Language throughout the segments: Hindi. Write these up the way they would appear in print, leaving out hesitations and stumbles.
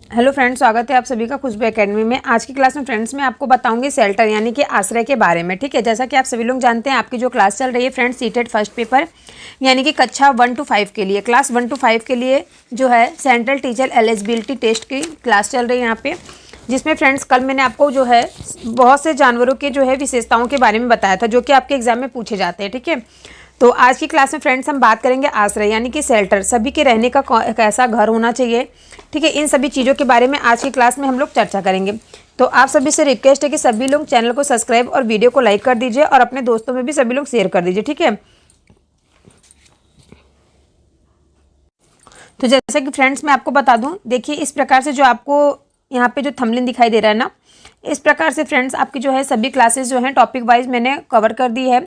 हेलो फ्रेंड्स, स्वागत है आप सभी का खुशबू एकेडमी में। आज की क्लास में फ्रेंड्स मैं आपको बताऊंगी शेल्टर यानी कि आश्रय के बारे में। ठीक है, जैसा कि आप सभी लोग जानते हैं आपकी जो क्लास चल रही है फ्रेंड्स सीटेट फर्स्ट पेपर यानी कि कक्षा 1 to 5 के लिए, क्लास 1 to 5 के लिए जो है सेंट्रल टीचर एलिजिबिलिटी टेस्ट की क्लास चल रही है यहाँ पे, जिसमें फ्रेंड्स कल मैंने आपको जो है बहुत से जानवरों के जो है विशेषताओं के बारे में बताया था जो कि आपके एग्जाम में पूछे जाते हैं। ठीक है, तो आज की क्लास में फ्रेंड्स हम बात करेंगे आश्रय यानी कि शेल्टर, सभी के रहने का कैसा घर होना चाहिए। ठीक है, इन सभी चीज़ों के बारे में आज की क्लास में हम लोग चर्चा करेंगे। तो आप सभी से रिक्वेस्ट है कि सभी लोग चैनल को सब्सक्राइब और वीडियो को लाइक कर दीजिए और अपने दोस्तों में भी सभी लोग शेयर कर दीजिए। ठीक है, तो जैसे कि फ्रेंड्स मैं आपको बता दूं, देखिए इस प्रकार से जो आपको यहाँ पे जो थंबनेल दिखाई दे रहा है ना, इस प्रकार से फ्रेंड्स आपकी जो है सभी क्लासेस जो हैं टॉपिक वाइज मैंने कवर कर दी है।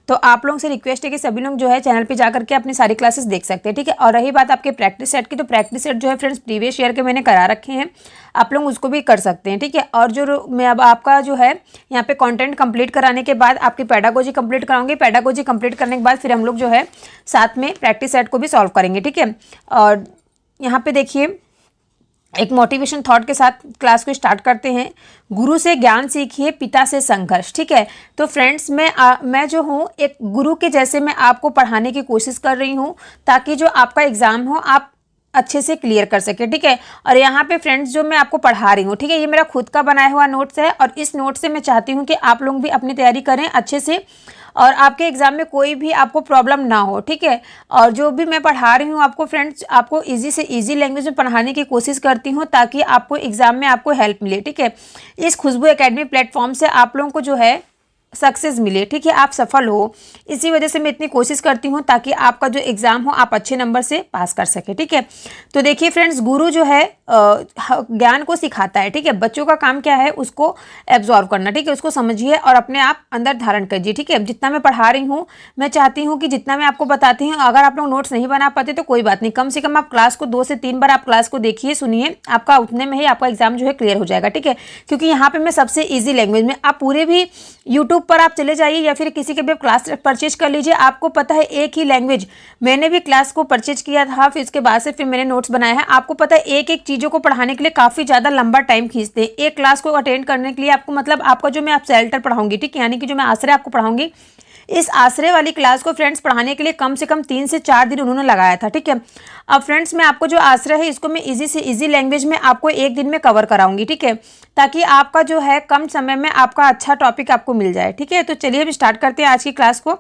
तो आप लोगों से रिक्वेस्ट है कि सभी लोग जो है चैनल पे जा करके अपनी सारी क्लासेस देख सकते हैं। ठीक है, और रही बात आपके प्रैक्टिस सेट की, तो प्रैक्टिस सेट जो है फ्रेंड्स प्रीवियस ईयर के मैंने करा रखे हैं, आप लोग उसको भी कर सकते हैं। ठीक है, और जो मैं अब आपका जो है यहाँ पे कंटेंट कंप्लीट कराने के बाद आपकी पेडागोजी कंप्लीट कराऊंगी। पेडागोजी कंप्लीट करने के बाद फिर हम लोग जो है साथ में प्रैक्टिस सेट को भी सॉल्व करेंगे। ठीक है, और यहाँ पे देखिए एक मोटिवेशन थॉट के साथ क्लास को स्टार्ट करते हैं। गुरु से ज्ञान सीखिए, पिता से संघर्ष। ठीक है, तो फ्रेंड्स मैं जो हूँ एक गुरु के जैसे मैं आपको पढ़ाने की कोशिश कर रही हूँ ताकि जो आपका एग्ज़ाम हो आप अच्छे से क्लियर कर सके। ठीक है, और यहाँ पे फ्रेंड्स जो मैं आपको पढ़ा रही हूँ, ठीक है, ये मेरा खुद का बनाया हुआ नोट्स है और इस नोट से मैं चाहती हूँ कि आप लोग भी अपनी तैयारी करें अच्छे से और आपके एग्जाम में कोई भी आपको प्रॉब्लम ना हो। ठीक है, और जो भी मैं पढ़ा रही हूँ आपको फ्रेंड्स आपको इजी से इजी लैंग्वेज में पढ़ाने की कोशिश करती हूँ ताकि आपको एग्जाम में आपको हेल्प मिले। ठीक है, इस खुशबू एकेडमी प्लेटफॉर्म से आप लोगों को जो है सक्सेस मिले। ठीक है, आप सफल हो, इसी वजह से मैं इतनी कोशिश करती हूँ ताकि आपका जो एग्ज़ाम हो आप अच्छे नंबर से पास कर सके। ठीक है, तो देखिए फ्रेंड्स गुरु जो है ज्ञान को सिखाता है। ठीक है, बच्चों का काम क्या है उसको एब्जॉर्व करना। ठीक है, उसको समझिए और अपने आप अंदर धारण कीजिए। ठीक है, जितना मैं पढ़ा रही हूँ मैं चाहती हूँ कि जितना मैं आपको बताती हूँ, अगर आप लोग नोट्स नहीं बना पाते तो कोई बात नहीं, कम से कम आप क्लास को 2 से 3 बार आप क्लास को देखिए, सुनिए, आपका उतने में ही आपका एग्जाम जो है क्लियर हो जाएगा। ठीक है, क्योंकि यहाँ पे मैं सबसे ईजी लैंग्वेज में, आप पूरे भी यूट्यूब पर आप चले जाइए या फिर किसी के भी क्लास परचेज कर लीजिए, आपको पता है एक ही लैंग्वेज, मैंने भी क्लास को परचेज किया था फिर इसके बाद से फिर मैंने नोट्स बनाया है। आपको पता है एक एक चीज़ों को पढ़ाने के लिए काफ़ी ज़्यादा लंबा टाइम खींचते हैं। एक क्लास को अटेंड करने के लिए आपको मतलब आपका जो मैं आप शेल्टर पढ़ाऊंगी, ठीक है, यानी कि जो मैं आश्रय आपको पढ़ाऊंगी, इस आश्रय वाली क्लास को फ्रेंड्स पढ़ाने के लिए कम से कम 3 से 4 दिन उन्होंने लगाया था। ठीक है, अब फ्रेंड्स मैं आपको जो आश्रय है इसको मैं इजी से इजी लैंग्वेज में आपको एक दिन में कवर कराऊंगी। ठीक है, ताकि आपका जो है कम समय में आपका अच्छा टॉपिक आपको मिल जाए। ठीक है, तो चलिए हम स्टार्ट करते हैं आज की क्लास को।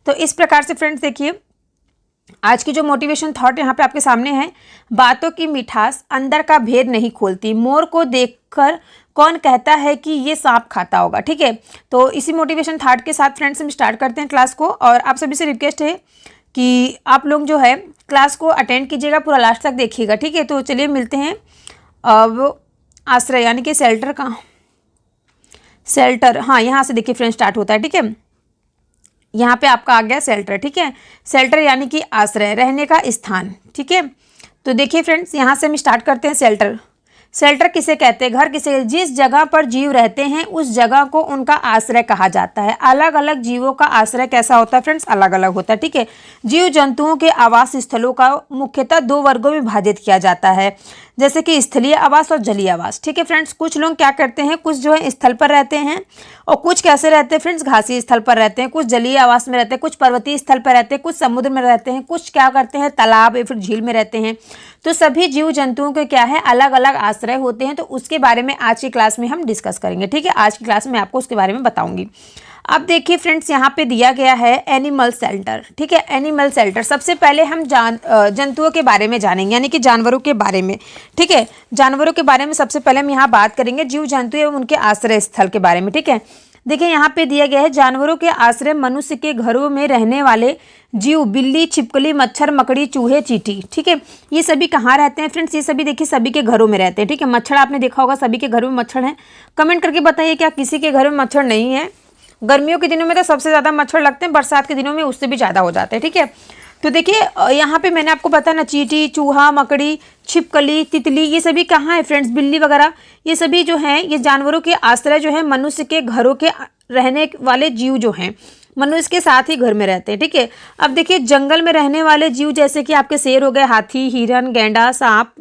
तो इस प्रकार से फ्रेंड्स देखिए आज की जो मोटिवेशन थॉट यहाँ पे आपके सामने है, बातों की मिठास अंदर का भेद नहीं खोलती, मोर को देखकर कौन कहता है कि ये सांप खाता होगा। ठीक है, तो इसी मोटिवेशन थॉट के साथ फ्रेंड्स हम स्टार्ट करते हैं क्लास को और आप सभी से रिक्वेस्ट है कि आप लोग जो है क्लास को अटेंड कीजिएगा, पूरा लास्ट तक देखिएगा। ठीक है, तो चलिए मिलते हैं अब आश्रय यानी कि शेल्टर का शेल्टर, हाँ यहाँ से देखिए फ्रेंड्स स्टार्ट होता है। ठीक है, यहाँ पे आपका आ गया शेल्टर। ठीक है, शेल्टर यानी कि आश्रय, रहने का स्थान। ठीक है, तो देखिए फ्रेंड्स यहाँ से हम स्टार्ट करते हैं शेल्टर। शेल्टर किसे कहते हैं? घर किसे? जिस जगह पर जीव रहते हैं उस जगह को उनका आश्रय कहा जाता है। अलग अलग जीवों का आश्रय कैसा होता है फ्रेंड्स? अलग अलग होता है। ठीक है, जीव जंतुओं के आवास स्थलों का मुख्यतः 2 वर्गों में विभाजित किया जाता है, जैसे कि स्थलीय आवास और जलीय आवास। ठीक है फ्रेंड्स, कुछ लोग क्या करते हैं, कुछ जो है स्थल पर रहते हैं और कुछ कैसे रहते हैं फ्रेंड्स, घासी स्थल पर रहते हैं, कुछ जलीय आवास में रहते हैं, कुछ पर्वतीय स्थल पर रहते हैं, कुछ समुद्र में रहते हैं, कुछ क्या करते हैं तालाब या फिर झील में रहते हैं। तो सभी जीव जंतुओं के क्या है अलग अलग आश्रय होते हैं, तो उसके बारे में आज की क्लास में हम डिस्कस करेंगे। ठीक है, आज की क्लास में आपको उसके बारे में बताऊंगी। अब देखिए फ्रेंड्स यहाँ पे दिया गया है एनिमल शेल्टर। ठीक है, एनिमल शेल्टर, सबसे पहले हम जंतुओं के बारे में जानेंगे यानी कि जानवरों के बारे में। ठीक है, जानवरों के बारे में सबसे पहले हम यहाँ बात करेंगे जीव जंतु एवं उनके आश्रय स्थल के बारे में। ठीक है, देखिए यहाँ पे दिया गया है जानवरों के आश्रय मनुष्य के घरों में रहने वाले जीव, बिल्ली, छिपकली, मच्छर, मकड़ी, चूहे, चींटी। ठीक है, ये सभी कहाँ रहते हैं फ्रेंड्स? ये सभी देखिए सभी के घरों में रहते हैं। ठीक है, मच्छर आपने देखा होगा, सभी के घरों में मच्छर हैं। कमेंट करके बताइए क्या किसी के घर में मच्छर नहीं है? गर्मियों के दिनों में तो सबसे ज़्यादा मच्छर लगते हैं, बरसात के दिनों में उससे भी ज़्यादा हो जाते हैं। ठीक है, तो देखिए यहाँ पे मैंने आपको बताया ना, चींटी, चूहा, मकड़ी, छिपकली, तितली, ये सभी कहाँ है फ्रेंड्स? बिल्ली वगैरह, ये सभी जो हैं ये जानवरों के आश्रय जो है मनुष्य के घरों के रहने वाले जीव जो हैं मनुष्य के साथ ही घर में रहते हैं। ठीक है, अब देखिए जंगल में रहने वाले जीव जैसे कि आपके शेर हो गए, हाथी, हिरन, गैंडा, सांप,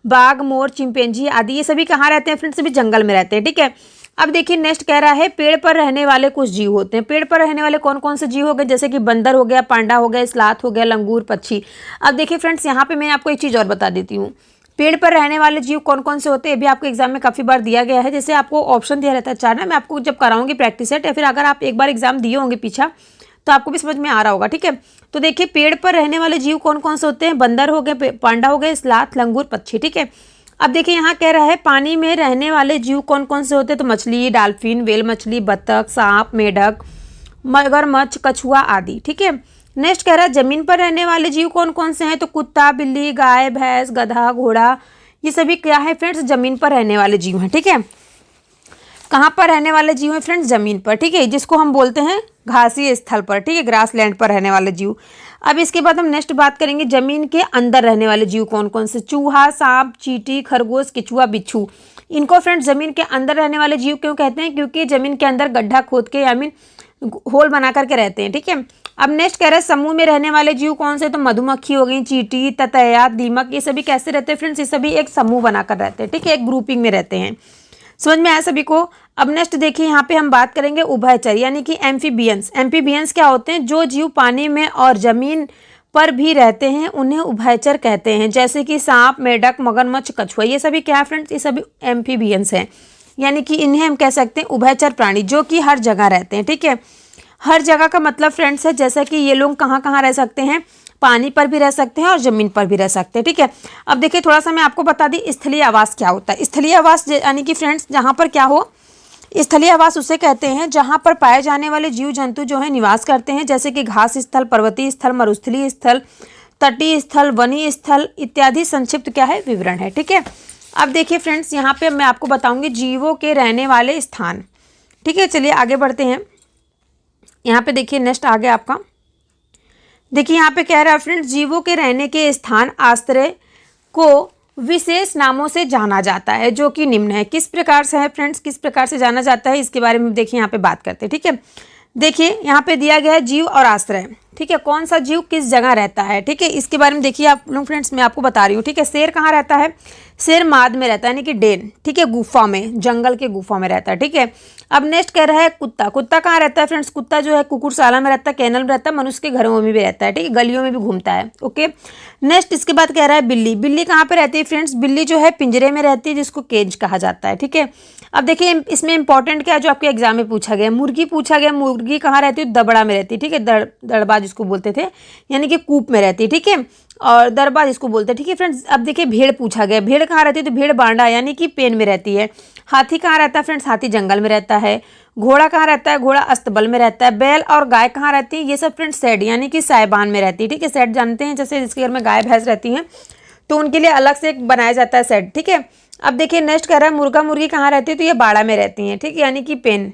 बाघ, मोर, चिंपैंजी आदि ये सभी कहाँ रहते हैं फ्रेंड्स? सभी जंगल में रहते हैं, ठीक है। अब देखिए नेक्स्ट कह रहा है पेड़ पर रहने वाले कुछ जीव होते हैं। पेड़ पर रहने वाले कौन कौन से जीव हो गए? जैसे कि बंदर हो गया, पांडा हो गया, स्लाथ हो गया, लंगूर, पक्षी। अब देखिए फ्रेंड्स यहाँ पे मैं आपको एक चीज़ और बता देती हूँ, पेड़ पर रहने वाले जीव कौन कौन से होते हैं, ये भी आपको एग्जाम में काफ़ी बार दिया गया है। जैसे आपको ऑप्शन दिया रहता है 4 ना, मैं आपको जब कराऊंगी प्रैक्टिस सेट या फिर अगर आप एक बार एग्जाम दिए होंगे पीछा तो आपको भी समझ में आ रहा होगा, ठीक है। तो देखिए पेड़ पर रहने वाले जीव कौन कौन से होते हैं? बंदर हो गए, पांडा हो गए, स्लाथ, लंगूर, पक्षी, ठीक है। अब देखिए यहाँ कह रहा है पानी में रहने वाले जीव कौन कौन से होते हैं? तो मछली, डाल्फिन, व्हेल मछली, बत्तख, सांप, मेढक, मगरमच्छ, कछुआ आदि, ठीक है। नेक्स्ट कह रहा है जमीन पर रहने वाले जीव कौन कौन से हैं? तो कुत्ता, बिल्ली, गाय, भैंस, गधा, घोड़ा, ये सभी क्या है फ्रेंड्स? जमीन पर रहने वाले जीव हैं, ठीक है। कहाँ पर रहने वाले जीव हैं फ्रेंड्स? जमीन पर, ठीक है, जिसको हम बोलते हैं घासीय स्थल पर, ठीक है, ग्रास लैंड पर रहने वाले जीव। अब इसके बाद हम नेक्स्ट बात करेंगे जमीन के अंदर रहने वाले जीव कौन कौन से? चूहा, सांप, चींटी, खरगोश, केचुआ, बिच्छू। इनको फ्रेंड्स जमीन के अंदर रहने वाले जीव क्यों कहते हैं? क्योंकि जमीन के अंदर गड्ढा खोद के या मीन होल बना करके रहते हैं, ठीक है। अब नेक्स्ट कह रहे हैं समूह में रहने वाले जीव कौन से? तो मधुमक्खी हो गई, चींटी, ततैया, दीमक, ये सभी कैसे रहते हैं फ्रेंड्स? ये सभी एक समूह बनाकर रहते हैं, ठीक है, एक ग्रुपिंग में रहते हैं। समझ में आया सभी को? अब नेक्स्ट देखिए यहाँ पे हम बात करेंगे उभयचर यानी कि एम्फीबियंस। एम्फीबियंस क्या होते हैं? जो जीव पानी में और जमीन पर भी रहते हैं उन्हें उभयचर कहते हैं। जैसे कि सांप, मेढक, मगरमच्छ, कछुआ, ये सभी क्या है फ्रेंड्स? ये सभी एम्फीबियंस हैं, यानी कि इन्हें हम कह सकते हैं उभयचर प्राणी, जो कि हर जगह रहते हैं, ठीक है। हर जगह का मतलब फ्रेंड्स है जैसा कि ये लोग कहाँ कहाँ रह सकते हैं? पानी पर भी रह सकते हैं और जमीन पर भी रह सकते हैं, ठीक है। अब देखिए थोड़ा सा मैं आपको बता दी स्थलीय आवास क्या होता है। स्थलीय आवास यानी कि फ्रेंड्स जहाँ पर क्या हो, स्थलीय आवास उसे कहते हैं जहाँ पर पाए जाने वाले जीव जंतु जो है निवास करते हैं, जैसे कि घास स्थल, पर्वतीय स्थल, मरुस्थलीय स्थल, तटीय स्थल, वनीय स्थल इत्यादि संक्षिप्त क्या है? विवरण है, ठीक है। अब देखिए फ्रेंड्स यहाँ पे मैं आपको बताऊंगी जीवों के रहने वाले स्थान, ठीक है। चलिए आगे बढ़ते हैं। यहाँ पे देखिए नेक्स्ट आगे आपका देखिए यहाँ पे कह रहा है फ्रेंड्स जीवों के रहने के स्थान आश्रय को विशेष नामों से जाना जाता है, जो कि निम्न है। किस प्रकार से है फ्रेंड्स? किस प्रकार से जाना जाता है इसके बारे में देखिए यहाँ पे बात करते हैं, ठीक है। देखिए यहाँ पे दिया गया है जीव और आश्रय, ठीक है, कौन सा जीव किस जगह रहता है, ठीक है, इसके बारे में देखिए आप लोग फ्रेंड्स मैं आपको बता रही हूँ, ठीक है। शेर कहाँ रहता है? शेर माद में रहता है यानी कि डेन, ठीक है, गुफा में, जंगल के गुफा में रहता है, ठीक है। अब नेक्स्ट कह रहा है कुत्ता। कुत्ता कहाँ रहता है फ्रेंड्स? कुत्ता जो है कुकुरशाला में रहता है, कैनल में रहता है, मनुष्य के घरों में भी रहता है, ठीक है, गलियों में भी घूमता है, ओके। नेक्स्ट इसके बाद कह रहा है बिल्ली। बिल्ली कहाँ पे रहती है फ्रेंड्स? बिल्ली जो है पिंजरे में रहती है, जिसको केज कहा जाता है, ठीक है। अब देखिए इसमें इंपॉर्टेंट क्या है जो आपके एग्जाम में पूछा गया? मुर्गी पूछा गया। मुर्गी कहाँ रहती है? दबड़ा में रहती है, ठीक है, दड़बा जिसको बोलते थे, यानी कि कूप में रहती है, ठीक है, और दरबा जिसको बोलते हैं, ठीक है फ्रेंड्स। अब देखिए भेड़ पूछा गया। भेड़ कहाँ रहती है? तो भेड़ बांडा यानी कि पेन में रहती है। हाथी कहाँ रहता है फ्रेंड्स? हाथी जंगल में रहता है। घोड़ा कहाँ रहता है? घोड़ा अस्तबल में रहता है। बैल और गाय कहाँ रहती है? ये सब फ्रेंड्स शेड यानी कि साइबान में रहती है, ठीक है। शेड जानते हैं, जैसे जिसके घर में गाय भैंस रहती हैं तो उनके लिए अलग से एक बनाया जाता है शेड, ठीक है। अब देखिए नेक्स्ट कह रहा है मुर्गा मुर्गी कहाँ रहती है? तो ये बाड़ा में रहती हैं, ठीक है, यानी कि पेन।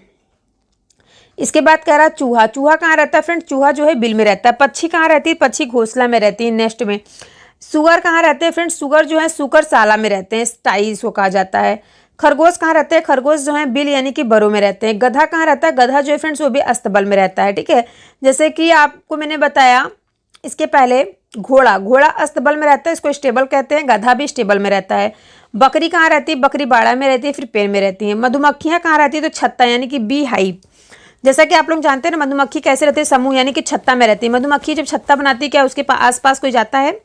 इसके बाद कह रहा है चूहा। चूहा कहाँ रहता है फ्रेंड्स? चूहा जो है बिल में रहता है। पक्षी कहाँ रहती है? पक्षी घोंसला में रहती है, नेस्ट में। सुअर कहाँ रहते हैं फ्रेंड्स? सुअर जो है सुकरशाला में रहते हैं, स्टाई इसको कहा जाता है। खरगोश कहाँ रहते हैं? खरगोश जो है बिल यानी कि बरों में रहते हैं। गधा कहाँ रहता है? गधा जो है फ्रेंड्स वो भी अस्तबल में रहता है, ठीक है। जैसे कि आपको मैंने बताया इसके पहले घोड़ा। घोड़ा अस्तबल में रहता है, इसको स्टेबल कहते हैं। गधा भी स्टेबल में रहता है। बकरी कहाँ रहती है? बकरी बाड़ा में रहती है, फिर पेड़ में रहती है। मधुमक्खियाँ कहाँ रहती है? तो छत्ता यानी कि बी हाइव। जैसा कि आप लोग जानते हैं ना मधुमक्खी कैसे रहती है? समूह यानी कि छत्ता में रहती है। मधुमक्खी जब छत्ता बनाती है क्या उसके आसपास कोई जाता है?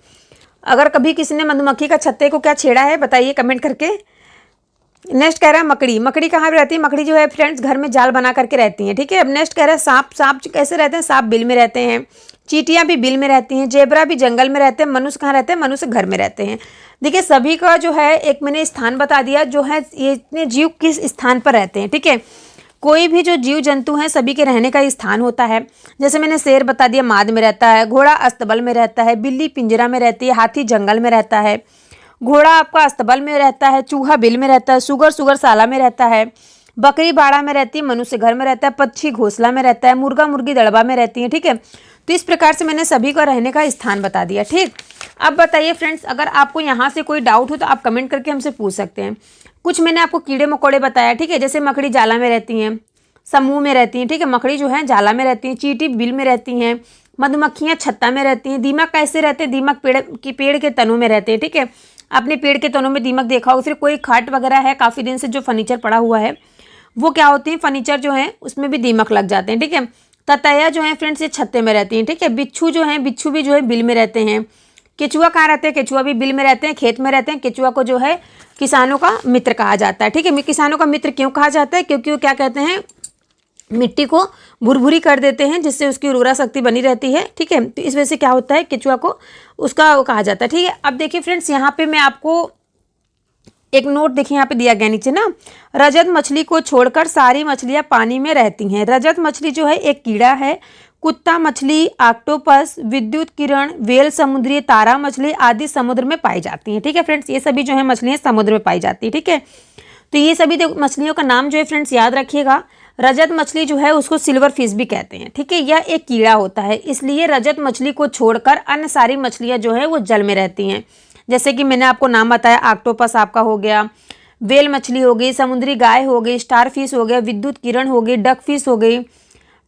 अगर कभी किसी ने मधुमक्खी का छत्ते को क्या छेड़ा है बताइए कमेंट करके। नेक्स्ट कह रहा है मकड़ी। मकड़ी कहाँ पे रहती है? मकड़ी जो है फ्रेंड्स घर में जाल बना करके रहती है, ठीक है। अब नेक्स्ट कह रहा है सांप। सांप कैसे रहते हैं? सांप बिल में रहते हैं। चींटियाँ भी बिल में रहती हैं। जेबरा भी जंगल में रहते हैं। मनुष्य कहाँ रहते हैं? मनुष्य घर में रहते हैं। देखिए सभी का जो है एक मैंने स्थान बता दिया, जो है ये इतने जीव किस स्थान पर रहते हैं, ठीक है। कोई भी जो जीव जंतु हैं सभी के रहने का स्थान होता है। जैसे मैंने शेर बता दिया माद में रहता है, घोड़ा अस्तबल में रहता है, बिल्ली पिंजरा में रहती है, हाथी जंगल में रहता है, घोड़ा आपका अस्तबल में रहता है, चूहा बिल में रहता है, सुगरशाला में रहता है, बकरी बाड़ा में रहती है, मनुष्य घर में रहता है, पक्षी घोंसला में रहता है, मुर्गा मुर्गी दड़बा में रहती है, ठीक है। तो इस प्रकार से मैंने सभी को रहने का स्थान बता दिया, ठीक। अब बताइए फ्रेंड्स अगर आपको यहाँ से कोई डाउट हो तो आप कमेंट करके हमसे पूछ सकते हैं। कुछ मैंने आपको कीड़े मकोड़े बताया, ठीक है, जैसे मकड़ी जाला में रहती हैं, समूह में रहती हैं, ठीक है, मकड़ी जो है जाला में रहती हैं, चींटी बिल में रहती हैं, मधुमक्खियाँ छत्ता में रहती हैं, दीमक कैसे रहते हैं? दीमक पेड़ के तनों में रहते हैं, ठीक है। आपने पेड़ के तनों में दीमक देखा होगा। फिर कोई खाट वगैरह है काफ़ी दिन से जो फर्नीचर पड़ा हुआ है, वो क्या होते हैं, फर्नीचर जो है उसमें भी दीमक लग जाते हैं। ठीक है, ततैया जो है फ्रेंड्स ये छत्ते में रहती हैं। ठीक है, बिच्छू जो है, बिच्छू भी जो है बिल में रहते हैं। केचुआ कहाँ रहते हैं, केचुआ भी बिल में रहते हैं, खेत में रहते हैं। केचुआ को जो है किसानों का मित्र कहा जाता है। ठीक है, किसानों का मित्र क्यों कहा जाता है, क्योंकि वो क्या कहते हैं, मिट्टी को भुरभुरी कर देते हैं, जिससे उसकी उर्वरा शक्ति बनी रहती है। ठीक है, तो इस वजह से क्या होता है, केचुआ को उसका वो कहा जाता है। ठीक है, अब देखिए फ्रेंड्स, यहाँ पे मैं आपको एक नोट देखिए यहाँ पे दिया गया नीचे ना, रजत मछली को छोड़कर सारी मछलियाँ पानी में रहती हैं। रजत मछली जो है एक कीड़ा है। कुत्ता मछली, ऑक्टोपस, विद्युत किरण, व्हेल, समुद्री तारा मछली आदि समुद्र में पाई जाती हैं। ठीक है फ्रेंड्स, ये सभी जो है मछलियाँ समुद्र में पाई जाती है। ठीक है, तो ये सभी मछलियों का नाम जो है फ्रेंड्स याद रखिएगा। रजत मछली जो है उसको सिल्वर फिश भी कहते हैं। ठीक है, यह एक कीड़ा होता है, इसलिए रजत मछली को छोड़कर अन्य सारी मछलियाँ जो है वो जल में रहती हैं। जैसे कि मैंने आपको नाम बताया, ऑक्टोपस आपका हो गया, व्हेल मछली हो गई, समुद्री गाय हो गई, स्टार फिश हो गया, विद्युत किरण हो गई, डक फिश हो गई।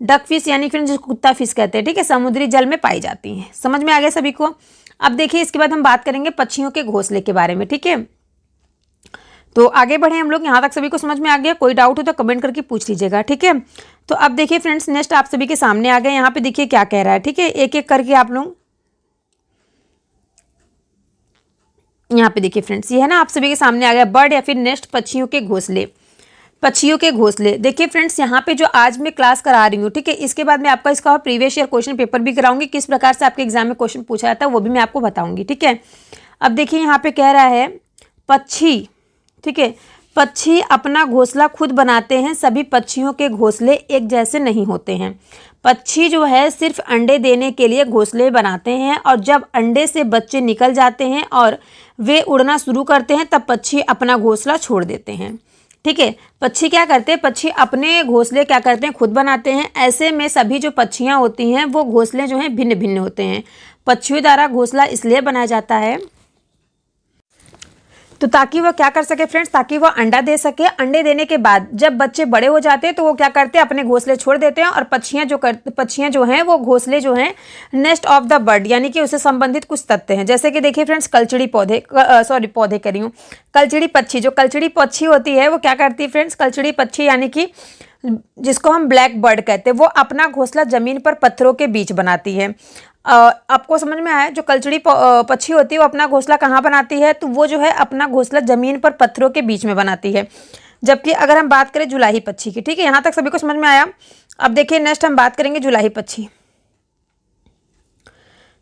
डक फिश यानी फिर जिसको कुत्ता फिश कहते हैं। ठीक है, समुद्री जल में पाई जाती हैं। समझ में आ गया सभी को। अब देखिए इसके बाद हम बात करेंगे पक्षियों के घोंसले के बारे में। ठीक है, तो आगे बढ़े हम लोग। यहाँ तक सभी को समझ में आ गया? कोई डाउट हो तो कमेंट करके पूछ लीजिएगा। ठीक है, तो अब देखिए फ्रेंड्स, नेक्स्ट आप सभी के सामने आ गए। यहाँ पे देखिए क्या कह रहा है। ठीक है, एक एक करके आप लोग यहाँ पे देखिए फ्रेंड्स, ये है ना आप सभी के सामने आ गया बर्ड या फिर नेक्स्ट पक्षियों के घोंसले। पक्षियों के घोंसले देखिए फ्रेंड्स, यहाँ पे जो आज मैं क्लास करा रही हूँ, ठीक है, इसके बाद मैं आपका इसका प्रीवियस ईयर क्वेश्चन पेपर भी कराऊंगी। किस प्रकार से आपके एग्जाम में क्वेश्चन पूछा जाता है वो भी मैं आपको बताऊंगी। ठीक है, अब देखिए यहाँ पे कह रहा है पक्षी। ठीक है, पक्षी अपना घोंसला खुद बनाते हैं। सभी पक्षियों के घोंसले एक जैसे नहीं होते हैं। पक्षी जो है सिर्फ अंडे देने के लिए घोंसले बनाते हैं, और जब अंडे से बच्चे निकल जाते हैं और वे उड़ना शुरू करते हैं, तब पक्षी अपना घोंसला छोड़ देते हैं। ठीक है, पक्षी क्या करते हैं, पक्षी अपने घोंसले क्या करते हैं, खुद बनाते हैं। ऐसे में सभी जो पक्षियाँ होती हैं वो घोंसले जो हैं भिन्न भिन्न होते हैं। पक्षियों द्वारा घोंसला इसलिए बनाया जाता है तो ताकि वह क्या कर सके फ्रेंड्स, ताकि वह अंडा दे सके। अंडे देने के बाद जब बच्चे बड़े हो जाते हैं तो वो क्या करते हैं, अपने घोंसले छोड़ देते हैं, और पक्षियां जो हैं वो घोंसले जो हैं नेस्ट ऑफ द बर्ड यानी कि उससे संबंधित कुछ तथ्य हैं। जैसे कि देखिए फ्रेंड्स, कलचड़ी पौधे कह रही हूँ, कलचड़ी पक्षी, जो कलचड़ी पक्षी होती है वो क्या करती है फ्रेंड्स, कलचड़ी पक्षी यानी कि जिसको हम ब्लैक बर्ड कहते हैं, वो अपना घोंसला जमीन पर पत्थरों के बीच बनाती है। आपको समझ में आया? जो कलचड़ी पक्षी होती है वो अपना घोंसला कहाँ बनाती है, तो वो जो है अपना घोंसला जमीन पर पत्थरों के बीच में बनाती है। जबकि अगर हम बात करें जुलाही पक्षी की, ठीक है, यहाँ तक सभी को समझ में आया। अब देखिए नेक्स्ट हम बात करेंगे जुलाही पक्षी।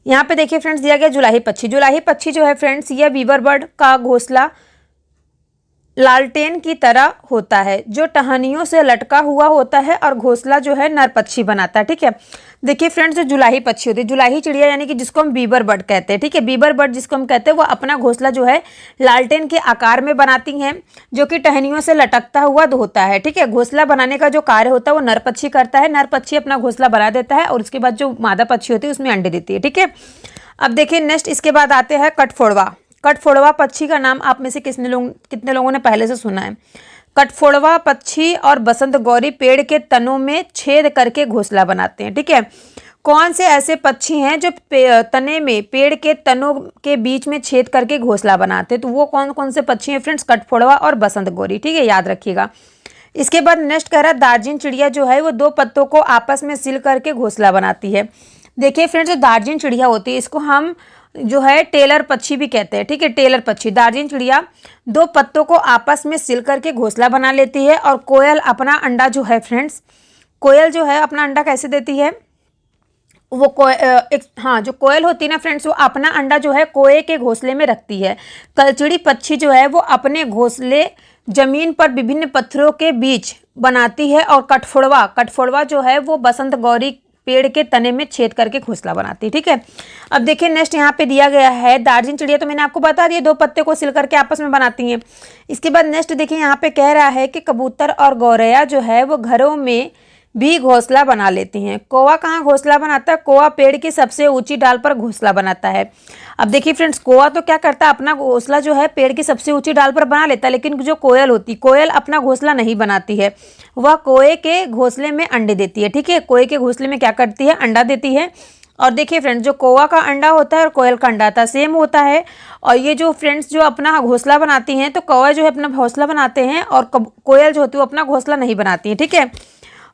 यहाँ पे देखिए फ्रेंड्स दिया गया जुलाही पक्षी। जुलाही पक्षी जो है फ्रेंड्स, यह वीवर बर्ड का घोंसला लालटेन की तरह होता है, जो टहनियों से लटका हुआ होता है, और घोंसला जो है नर पक्षी बनाता है। ठीक है, देखिए फ्रेंड्स, जो जुलाही पक्षी होती है, जुलाही चिड़िया यानी कि जिसको हम बीबर बर्ड कहते हैं। ठीक है, बीबर बर्ड जिसको हम कहते हैं, वो अपना घोंसला जो है लालटेन के आकार में बनाती हैं, जो कि टहनियों से लटकता हुआ होता है। ठीक है, घोंसला बनाने का जो कार्य होता है वो नर पक्षी करता है। नर पक्षी अपना घोंसला बना देता है, और उसके बाद जो मादा पक्षी होती है उसमें अंडे देती है। ठीक है, अब देखिए नेक्स्ट इसके बाद आते हैं कठफोड़वा। कठफोड़वा पक्षी का नाम आप में से कितने लोगों ने पहले से सुना है? कठफोड़वा पक्षी और बसंत गौरी पेड़ के तनों में छेद करके घोंसला बनाते हैं। ठीक है, कौन से ऐसे पक्षी हैं जो तने में पेड़ के तनों के बीच में छेद करके घोंसला बनाते हैं? तो वो कौन कौन से पक्षी हैं फ्रेंड्स? कठफोड़वा और बसंत गौरी। ठीक है, याद रखिएगा। इसके बाद नेक्स्ट कह रहा है दार्जिन चिड़िया जो है वो दो पत्तों को आपस में सिल करके घोंसला बनाती है। देखिए फ्रेंड्स, जो दार्जिन चिड़िया होती है इसको हम जो है टेलर पक्षी भी कहते हैं। ठीक है, टेलर पक्षी, दार्जिन चिड़िया दो पत्तों को आपस में सिल करके घोंसला बना लेती है। और कोयल अपना अंडा जो है फ्रेंड्स, कोयल जो है अपना अंडा कैसे देती है, वो जो कोयल होती है ना फ्रेंड्स, वो अपना अंडा जो है कोए के घोंसले में रखती है। कलचड़ी पक्षी जो है वो अपने घोंसले जमीन पर विभिन्न पत्थरों के बीच बनाती है। और कठफोड़वा जो है वो बसंत गौरी पेड़ के तने में छेद करके घोंसला बनाती है। ठीक है, अब देखिए नेक्स्ट यहाँ पे दिया गया है दार्जिन चिड़िया, तो मैंने आपको बता दिया दो पत्ते को सिल करके आपस में बनाती हैं। इसके बाद नेक्स्ट देखिए यहाँ पे कह रहा है कि कबूतर और गौरैया जो है वो घरों में भी घोंसला बना लेती हैं। कौवा कहाँ घोंसला बनाता है? कौवा पेड़ की सबसे ऊंची डाल पर घोंसला बनाता है। अब देखिए फ्रेंड्स, कौवा तो क्या करता है, अपना घोंसला जो है पेड़ की सबसे ऊंची डाल पर बना लेता है, लेकिन जो कोयल होती, कोयल अपना घोंसला नहीं बनाती है, वह कोए के घोंसले में अंडे देती है। ठीक है, कोए के घोंसले में क्या करती है, अंडा देती है। और देखिए फ्रेंड्स, जो कौवा का अंडा होता है और कोयल का अंडा था सेम होता है। और ये जो फ्रेंड्स जो अपना घोंसला बनाती हैं, तो कौवा जो है अपना घोंसला बनाते हैं और कोयल जो होती है वो अपना घोंसला नहीं बनाती है, ठीक है।